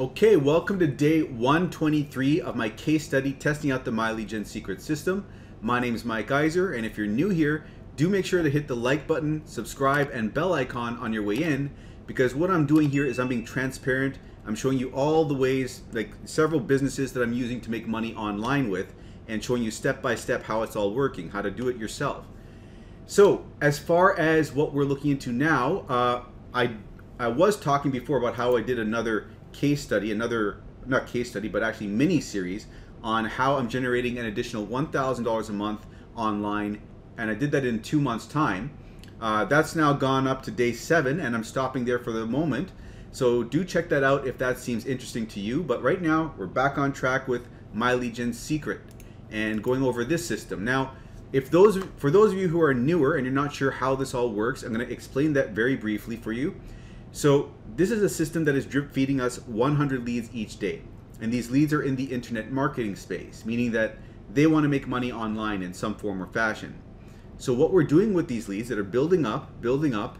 Okay, welcome to day 123 of my case study testing out the MLGS secret system. My name is Mike Iser, and if you're new here, do make sure to hit the like button, subscribe, and bell icon on your way in, because what I'm doing here is I'm being transparent. I'm showing you all the ways, like several businesses that I'm using to make money online with, and showing you step by step how it's all working, how to do it yourself. So as far as what we're looking into now, I was talking before about how I did another case study, not case study, but actually mini series on how I'm generating an additional $1,000 a month online, and I did that in 2 months time. That's now gone up to day 7, and I'm stopping there for the moment. So do check that out if that seems interesting to you. But right now we're back on track with MLGS Secret and going over this system. Now, for those of you who are newer and you're not sure how this all works, I'm going to explain that very briefly for you. So this is a system that is drip feeding us 100 leads each day. And these leads are in the internet marketing space, meaning that they want to make money online in some form or fashion. So what we're doing with these leads that are building up,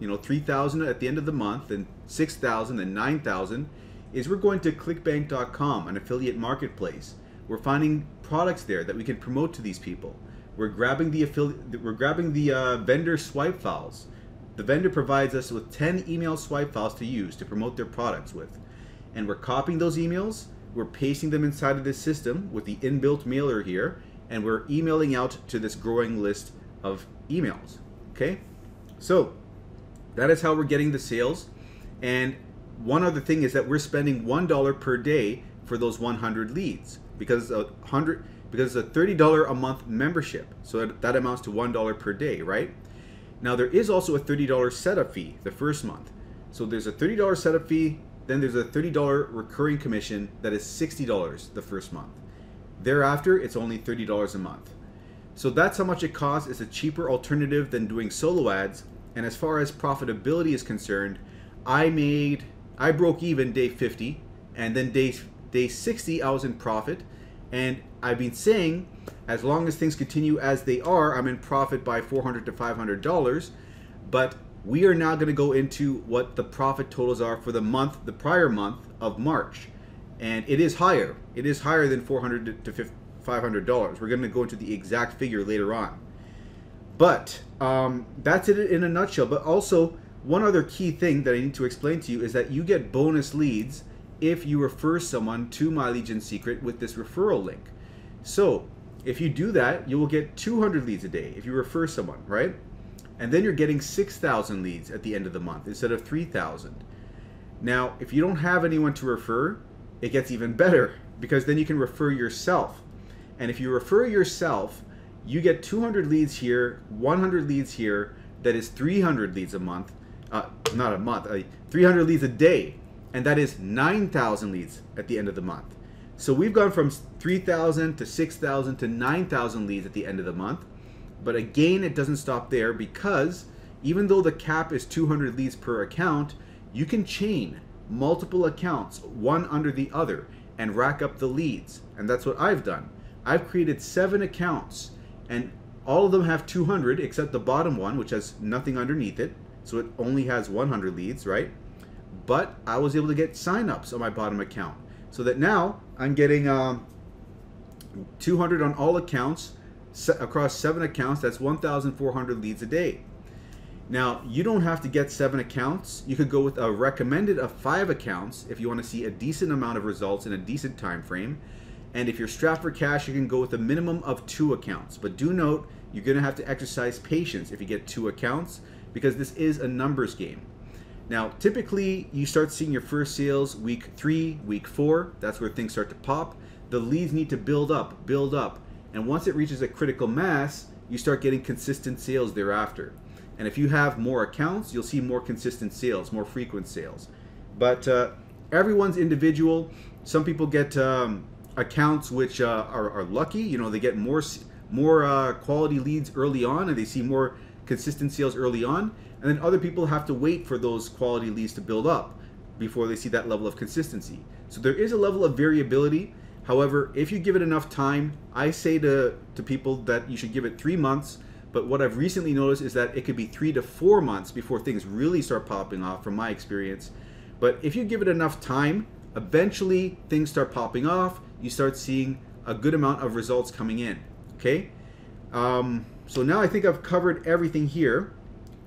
you know, 3,000 at the end of the month and 6,000 and 9,000, is we're going to Clickbank.com, an affiliate marketplace. We're finding products there that we can promote to these people. We're grabbing the vendor swipe files. The vendor provides us with 10 email swipe files to use to promote their products with. And we're copying those emails, we're pasting them inside of this system with the inbuilt mailer here, and we're emailing out to this growing list of emails. Okay? So that is how we're getting the sales. And one other thing is that we're spending $1 per day for those 100 leads because it's a $30 a month membership. So that amounts to $1 per day, right? Now there is also a $30 setup fee the first month. So there's a $30 setup fee, then there's a $30 recurring commission that is $60 the first month. Thereafter, it's only $30 a month. So that's how much it costs. It's a cheaper alternative than doing solo ads. And as far as profitability is concerned, I broke even day 50, and then day 60 I was in profit. And I've been saying, as long as things continue as they are, I'm in profit by $400 to $500. But we are now going to go into what the profit totals are for the prior month of March. And it is higher. It is higher than $400 to $500. We're going to go into the exact figure later on. But that's it in a nutshell. But also, one other key thing that I need to explain to you is that you get bonus leads if you refer someone to MLGS Secret with this referral link. So if you do that, you will get 200 leads a day if you refer someone, right? And then you're getting 6,000 leads at the end of the month instead of 3,000. Now, if you don't have anyone to refer, it gets even better, because then you can refer yourself. And if you refer yourself, you get 200 leads here, 100 leads here. That is 300 leads a month. Not a month, 300 leads a day. And that is 9,000 leads at the end of the month. So we've gone from 3,000 to 6,000 to 9,000 leads at the end of the month. But again, it doesn't stop there, because even though the cap is 200 leads per account, you can chain multiple accounts, one under the other, and rack up the leads. And that's what I've done. I've created 7 accounts, and all of them have 200 except the bottom one, which has nothing underneath it. So it only has 100 leads, right? But I was able to get signups on my bottom account, so that now I'm getting 200 on all accounts across 7 accounts. That's 1,400 leads a day. Now, you don't have to get 7 accounts. You could go with a recommended of 5 accounts if you want to see a decent amount of results in a decent time frame. And if you're strapped for cash, you can go with a minimum of 2 accounts. But do note, you're going to have to exercise patience if you get 2 accounts, because this is a numbers game. Now, typically, you start seeing your first sales week 3, week 4. That's where things start to pop. The leads need to build up. And once it reaches a critical mass, you start getting consistent sales thereafter. And if you have more accounts, you'll see more consistent sales, more frequent sales. But everyone's individual. Some people get accounts which are lucky. You know, they get more quality leads early on, and they see more consistent sales early on. And then other people have to wait for those quality leads to build up before they see that level of consistency. So there is a level of variability. However, if you give it enough time, I say to people that you should give it 3 months. But what I've recently noticed is that it could be 3 to 4 months before things really start popping off, from my experience. But if you give it enough time, Eventually, things start popping off. You start seeing a good amount of results coming in. Okay. So now I think I've covered everything here.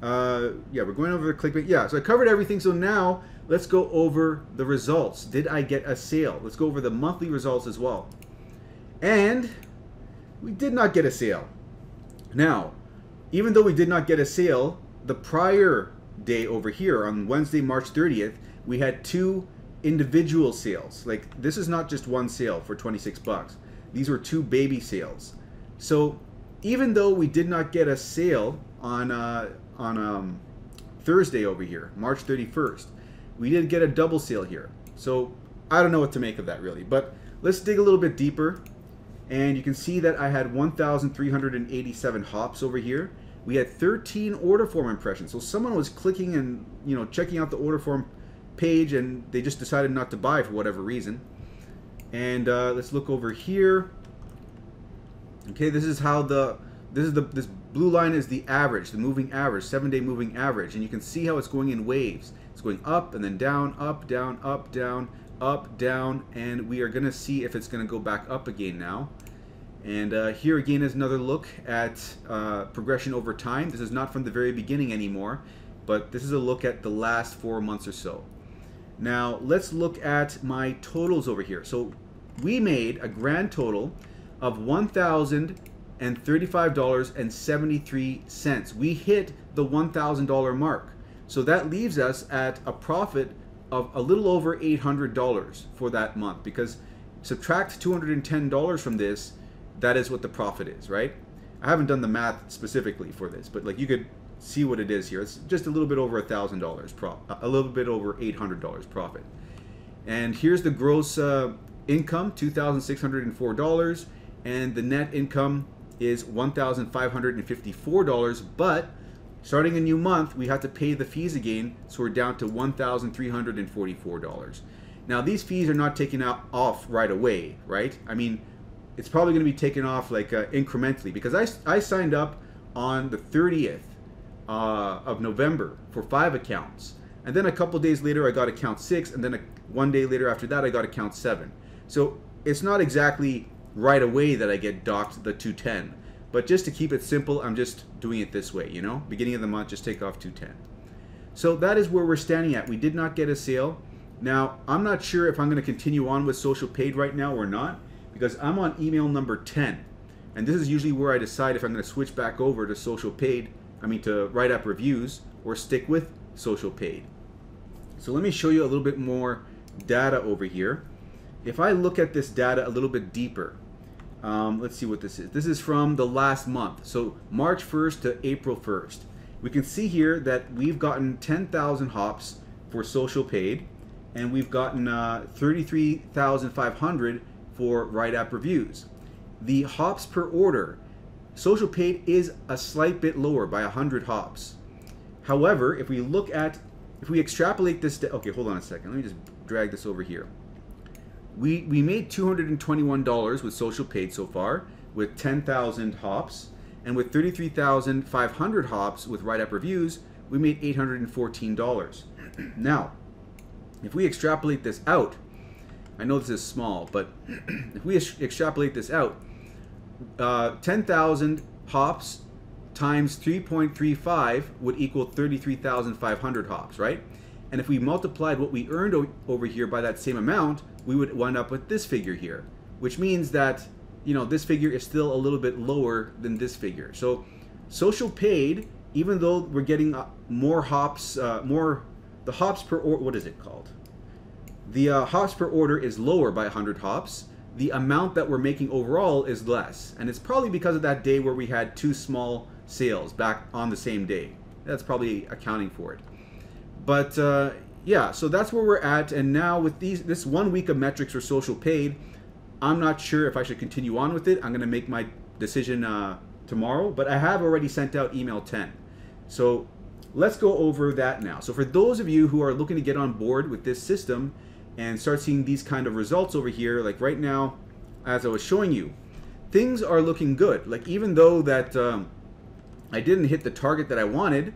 Yeah, we're going over the Clickbank. Yeah, so I covered everything. So now let's go over the results. Did I get a sale? Let's go over the monthly results as well. And we did not get a sale. Now, even though we did not get a sale, the prior day over here on Wednesday, March 30th, we had 2 individual sales. Like, this is not just one sale for 26 bucks. These were 2 baby sales. So even though we did not get a sale on Thursday over here, March 31st, we did get a double sale here. So I don't know what to make of that really, but let's dig a little bit deeper. And you can see that I had 1,387 hops over here. We had 13 order form impressions. So someone was clicking and, you know, checking out the order form page, and they just decided not to buy for whatever reason. And let's look over here. Okay, this is how this blue line is the average, the moving average, 7-day moving average, and you can see how it's going in waves. It's going up and then down, up, down, up, down, up, down, and we are going to see if it's going to go back up again now. And here again is another look at progression over time. This is not from the very beginning anymore, but this is a look at the last 4 months or so. Now let's look at my totals over here. So we made a grand total of $1,035.73. We hit the $1,000 mark. So that leaves us at a profit of a little over $800 for that month, because subtract $210 from this, that is what the profit is, right? I haven't done the math specifically for this, but like you could see what it is here. It's just a little bit over $1,000 a little bit over $800 profit. And here's the gross income, $2,604, and the net income is $1,554, but starting a new month, we have to pay the fees again, so we're down to $1,344. Now, these fees are not taken off right away, right? I mean, it's probably going to be taken off like incrementally, because I signed up on the 30th of November for 5 accounts, and then a couple days later I got account 6, and then one day later after that I got account 7. So it's not exactly right away that I get docked the 210. But just to keep it simple, I'm just doing it this way, you know? Beginning of the month, just take off 210. So that is where we're standing at. We did not get a sale. Now, I'm not sure if I'm going to continue on with social paid right now or not, because I'm on email number 10. And this is usually where I decide if I'm going to switch back over to social paid, to write-up reviews, or stick with social paid. So let me show you a little bit more data over here. If I look at this data a little bit deeper, let's see what this is. This is from the last month, so March 1st to April 1st. We can see here that we've gotten 10,000 hops for social paid, and we've gotten 33,500 for write-app reviews. The hops per order, social paid is a slight bit lower by 100 hops. However, if we extrapolate this to, okay, hold on a second. Let me just drag this over here. We made $221 with social paid so far, with 10,000 hops, and with 33,500 hops with write-up reviews, we made $814. Now, if we extrapolate this out, I know this is small, but if we extrapolate this out, 10,000 hops times 3.35 would equal 33,500 hops, right? And if we multiplied what we earned over here by that same amount, we would wind up with this figure here, which means that, you know, this figure is still a little bit lower than this figure. So social paid, even though we're getting more hops, the hops per order, what is it called? The hops per order is lower by 100 hops. The amount that we're making overall is less. And it's probably because of that day where we had 2 small sales back on the same day. That's probably accounting for it. But yeah, so that's where we're at. And now with this 1 week of metrics for social paid, I'm not sure if I should continue on with it. I'm going to make my decision tomorrow, but I have already sent out email 10. So let's go over that now. So for those of you who are looking to get on board with this system and start seeing these kind of results over here, like right now, as I was showing you, things are looking good. Like even though that I didn't hit the target that I wanted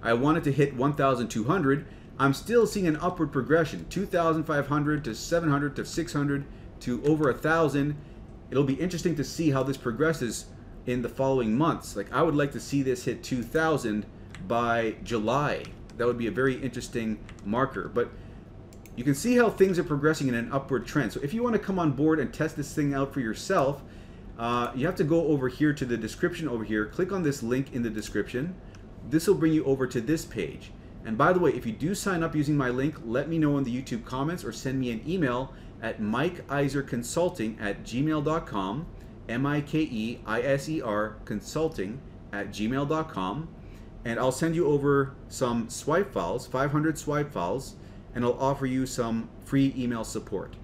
to hit 1,200, I'm still seeing an upward progression, 2,500 to 700 to 600 to over 1,000. It'll be interesting to see how this progresses in the following months. Like, I would like to see this hit 2,000 by July. That would be a very interesting marker. But you can see how things are progressing in an upward trend. So if you want to come on board and test this thing out for yourself, you have to go over here to the description over here, click on this link in the description. This will bring you over to this page. And by the way, if you do sign up using my link, let me know in the YouTube comments or send me an email at mikeiserconsulting@gmail.com, MIKEISER consulting@gmail.com, and I'll send you over some swipe files, 500 swipe files, and I'll offer you some free email support.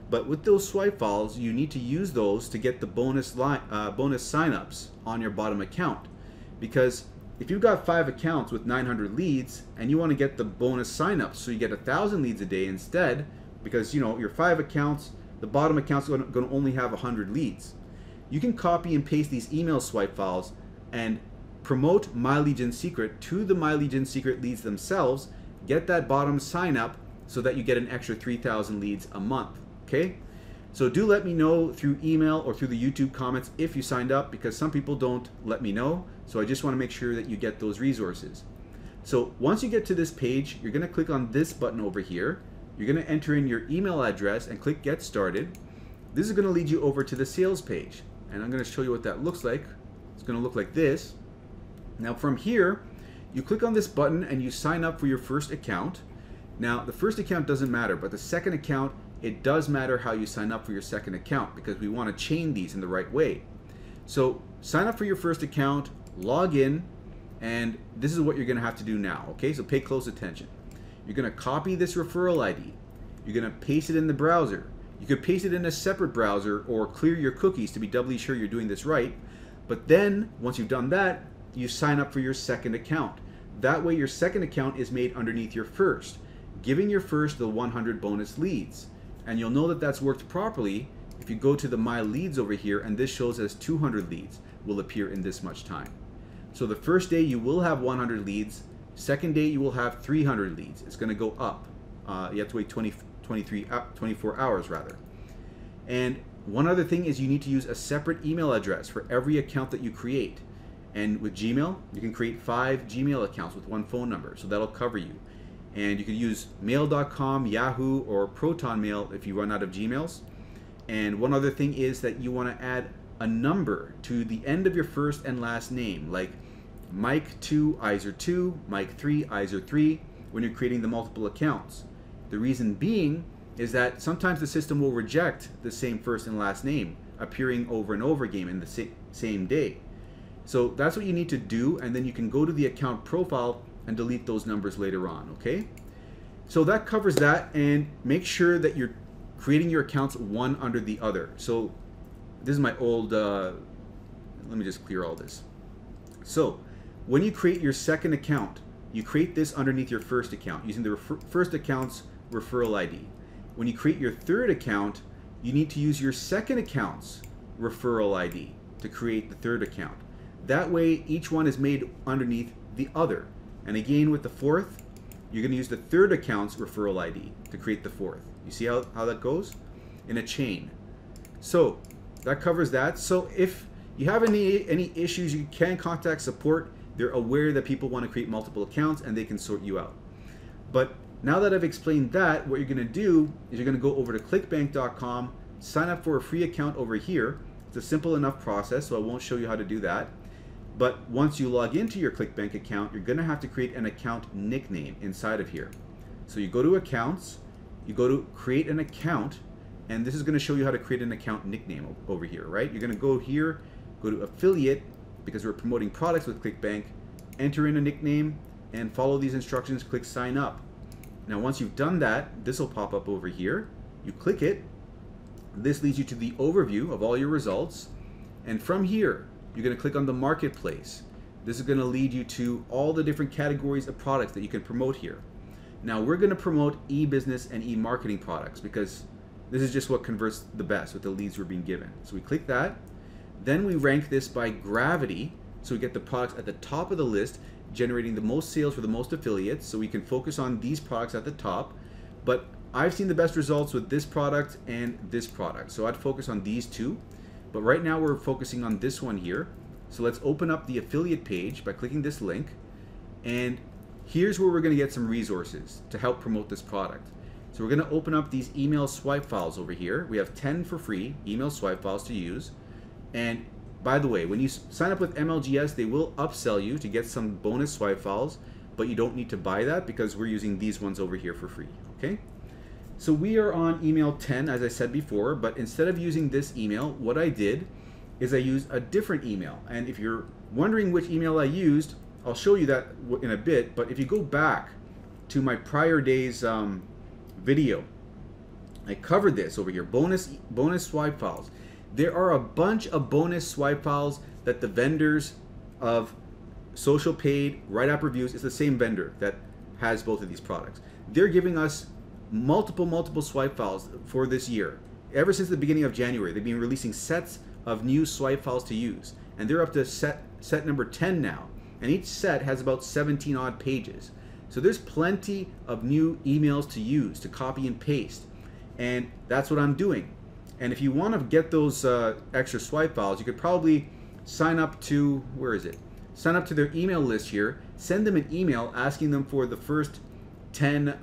But with those swipe files, you need to use those to get the bonus signups on your bottom account. Because if you've got 5 accounts with 900 leads and you want to get the bonus signups, so you get 1,000 leads a day instead, because you know your 5 accounts, the bottom account's going to only have 100 leads. You can copy and paste these email swipe files and promote My Legion Secret to the My Legion Secret leads themselves, get that bottom sign up so that you get an extra 3,000 leads a month. Okay? So do let me know through email or through the YouTube comments if you signed up, because some people don't let me know. So I just want to make sure that you get those resources. So once you get to this page, you're going to click on this button over here. You're going to enter in your email address and click Get Started. This is going to lead you over to the sales page. And I'm going to show you what that looks like. It's going to look like this. Now from here, you click on this button and you sign up for your first account. Now the first account doesn't matter, but the second account, it does matter how you sign up for your second account, because we want to chain these in the right way. So sign up for your first account, log in, and this is what you're going to have to do now. Okay, so pay close attention. You're going to copy this referral ID. You're going to paste it in the browser. You could paste it in a separate browser or clear your cookies to be doubly sure you're doing this right. But then once you've done that, you sign up for your second account. That way your second account is made underneath your first, giving your first the 100 bonus leads. And you'll know that that's worked properly if you go to the My Leads over here, and this shows as 200 leads will appear in this much time. So the first day you will have 100 leads. Second day you will have 300 leads. It's going to go up. You have to wait 24 hours rather. And one other thing is you need to use a separate email address for every account that you create. And with Gmail, you can create 5 Gmail accounts with 1 phone number, so that'll cover you. And you can use mail.com, Yahoo, or Proton Mail if you run out of Gmails. And one other thing is that you want to add a number to the end of your first and last name, like Mike2 Iser 2, Mike3 Iser 3, when you're creating the multiple accounts. The reason being is that sometimes the system will reject the same first and last name appearing over and over again in the same day. So that's what you need to do, and then you can go to the account profile and delete those numbers later on, okay? So that covers that, and make sure that you're creating your accounts one under the other. So this is my old, let me just clear all this. So when you create your second account, you create this underneath your first account using the first account's referral ID. When you create your third account, you need to use your second account's referral ID to create the third account. That way each one is made underneath the other. And again with the fourth, you're going to use the third account's referral ID to create the fourth. You see how that goes? In a chain. So that covers that. So if you have any issues, you can contact support. They're aware that people want to create multiple accounts and they can sort you out. But now that I've explained that, what you're going to do is you're going to go over to clickbank.com, sign up for a free account over here. It's a simple enough process, so I won't show you how to do that. But once you log into your Clickbank account, you're going to have to create an account nickname inside of here. So you go to Accounts, you go to Create an Account, and this is going to show you how to create an account nickname over here, right? You're going to go here, go to Affiliate, because we're promoting products with Clickbank, enter in a nickname, and follow these instructions, click Sign Up. Now once you've done that, this will pop up over here. You click it. This leads you to the overview of all your results, and from here, you're going to click on the marketplace. This is going to lead you to all the different categories of products that you can promote here. Now we're going to promote e-business and e-marketing products because this is just what converts the best with the leads we're being given. So we click that. Then we rank this by gravity, so we get the products at the top of the list, generating the most sales for the most affiliates, so we can focus on these products at the top. But I've seen the best results with this product and this product, so I'd focus on these two. But right now we're focusing on this one here. So let's open up the affiliate page by clicking this link, and here's where we're going to get some resources to help promote this product. So we're going to open up these email swipe files over here. We have 10 for free email swipe files to use. And by the way, when you sign up with MLGS, they will upsell you to get some bonus swipe files, but you don't need to buy that because we're using these ones over here for free. Okay? So we are on email 10, as I said before, but instead of using this email, what I did is I used a different email. And if you're wondering which email I used, I'll show you that in a bit. But if you go back to my prior day's video, I covered this over here, bonus swipe files. There are a bunch of bonus swipe files that the vendors of Social Paid, Write App Reviews, is the same vendor that has both of these products. They're giving us multiple swipe files for this year. Ever since the beginning of January, they've been releasing sets of new swipe files to use, and they're up to set number 10 now, and each set has about 17 odd pages. So there's plenty of new emails to use to copy and paste, and that's what I'm doing. And if you want to get those extra swipe files, you could probably sign up to, where is it? Sign up to their email list here, send them an email asking them for the first 10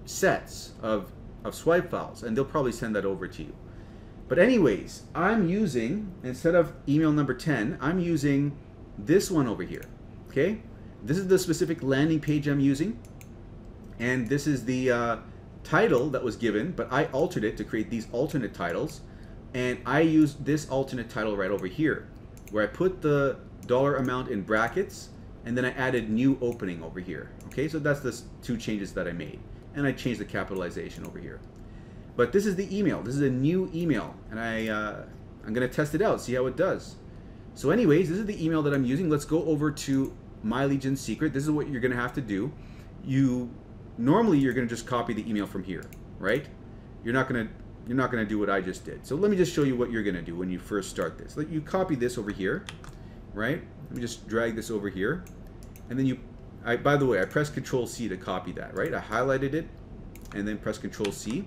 sets of swipe files, and they'll probably send that over to you. But anyways, I'm using, instead of email number 10, I'm using this one over here. Okay, this is the specific landing page I'm using, and this is the title that was given, but I altered it to create these alternate titles, and I used this alternate title right over here, where I put the dollar amount in brackets, and then I added new opening over here. Okay, so that's the two changes that I made, and I changed the capitalization over here. But this is the email. This is a new email, and I'm gonna test it out, see how it does. So anyways, this is the email that I'm using. Let's go over to My Legion Secret. This is what you're gonna have to do. Normally you're gonna just copy the email from here, right? You're not gonna do what I just did. So let me just show you what you're gonna do when you first start this. You copy this over here, right? Let me just drag this over here, and then by the way, I pressed Control-C to copy that, right? I highlighted it, and then press Control-C.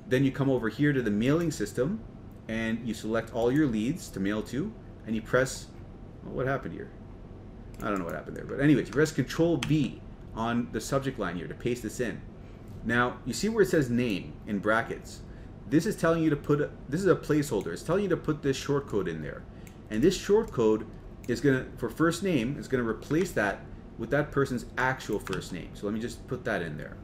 Then you come over here to the mailing system, and you select all your leads to mail to, and you press, well, what happened here? I don't know what happened there, but anyways, you press Control-V on the subject line here to paste this in. Now, you see where it says name in brackets? This is telling you to put, this is a placeholder. It's telling you to put this short code in there. And this short code is gonna, for first name, is gonna replace that with that person's actual first name. So let me just put that in there.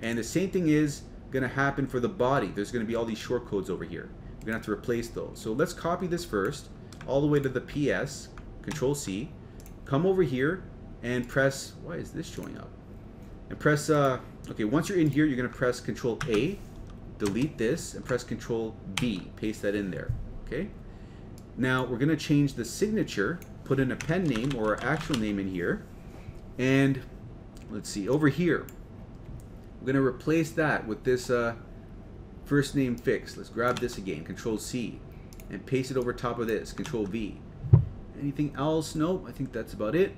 And the same thing is gonna happen for the body. There's gonna be all these short codes over here. We're gonna have to replace those. So let's copy this first, all the way to the PS, Control-C, come over here and press, why is this showing up? And press, okay, once you're in here, you're gonna press Control-A, delete this, and press Control-B, paste that in there, okay? Now, we're gonna change the signature, put in a pen name or our actual name in here, and let's see, over here, we're gonna replace that with this first name fix. Let's grab this again, Control-C, and paste it over top of this, Control-V. Anything else? Nope, I think that's about it.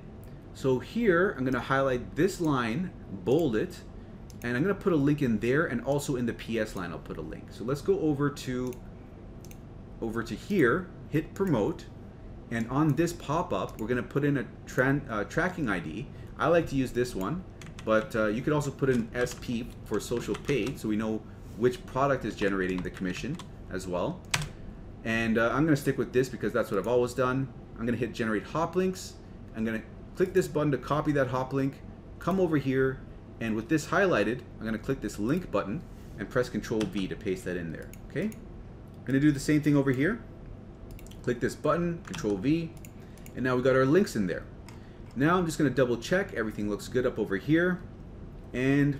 So here, I'm gonna highlight this line, bold it, and I'm gonna put a link in there, and also in the PS line I'll put a link. So let's go over to here, hit promote, and on this pop-up, we're gonna put in a tracking ID. I like to use this one, but you could also put in SP for Social Paid, so we know which product is generating the commission as well. And I'm gonna stick with this because that's what I've always done. I'm gonna hit generate hop links. I'm gonna click this button to copy that hop link, come over here, and with this highlighted, I'm gonna click this link button and press Control-V to paste that in there, okay? I'm gonna do the same thing over here. Click this button, Control-V, and now we got our links in there. Now I'm just gonna double check, everything looks good up over here, and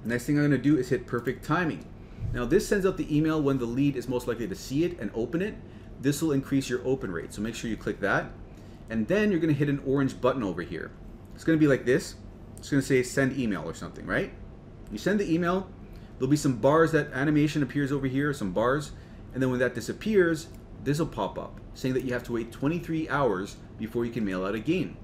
the next thing I'm gonna do is hit perfect timing. Now this sends out the email when the lead is most likely to see it and open it. This will increase your open rate, so make sure you click that. And then you're gonna hit an orange button over here. It's gonna be like this. It's gonna say send email or something, right? You send the email, there'll be some bars, that animation appears over here, some bars, and then when that disappears, this will pop up saying that you have to wait 23 hours before you can mail out again.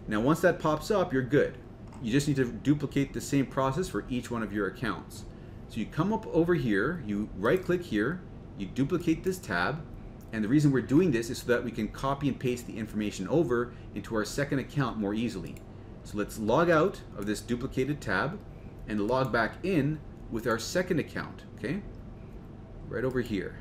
Now once that pops up, you're good. You just need to duplicate the same process for each one of your accounts. So you come up over here, you right click here, you duplicate this tab, and the reason we're doing this is so that we can copy and paste the information over into our second account more easily. So let's log out of this duplicated tab and log back in with our second account, okay? Right over here.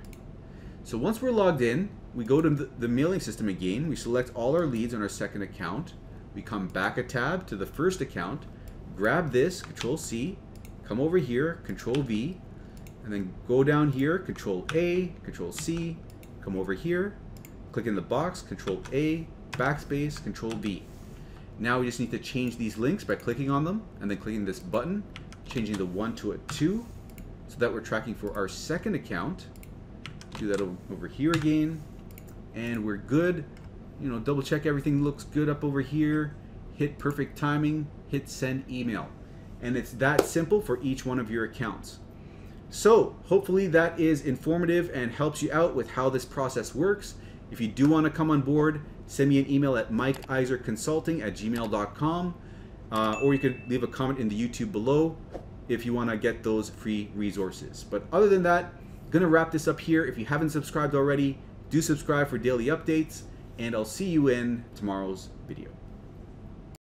So once we're logged in, we go to the mailing system again, we select all our leads on our second account, we come back a tab to the first account, grab this, Control C, come over here, Control V, and then go down here, Control A, Control C, come over here, click in the box, Control A, backspace, Control V. Now we just need to change these links by clicking on them and then clicking this button, changing the 1 to a 2 so that we're tracking for our second account. Do that over here again, and we're good. You know, double check everything looks good up over here, hit perfect timing, hit send email. And it's that simple for each one of your accounts. So hopefully that is informative and helps you out with how this process works. If you do want to come on board, send me an email at mikeiserconsulting@gmail.com, or you could leave a comment in the YouTube below if you want to get those free resources. But other than that, I'm going to wrap this up here. If you haven't subscribed already, do subscribe for daily updates, and I'll see you in tomorrow's video.